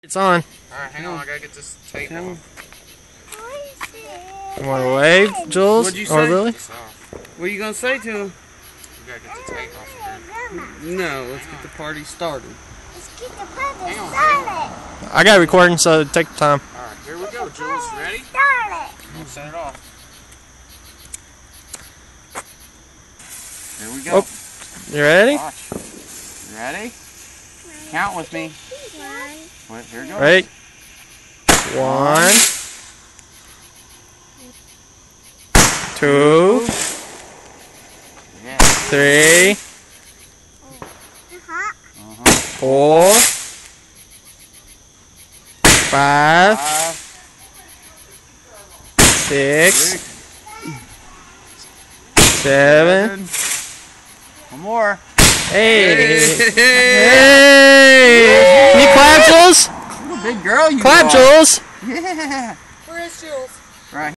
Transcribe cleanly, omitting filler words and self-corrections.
It's on. Alright, hang on, I gotta get this tape off. You want to wave, Jules? What'd you or say? Lily? What are you gonna say to him? We gotta get the tape off here. No, let's get the party started. Let's get the party started. I got recording, so take the time. Alright, here we go, Jules. Ready? Started. We'll set it off. Here we go. Oh, you ready? Watch. You ready? Count with me. Wait, here it goes. Ready? 1, 2, Yeah. 3, 4, 5, 6, 7, One more. 8. Hey! Can you clap, Jules? What a big girl you Clap, are. Jules! Yeah. Where is Jules? Right.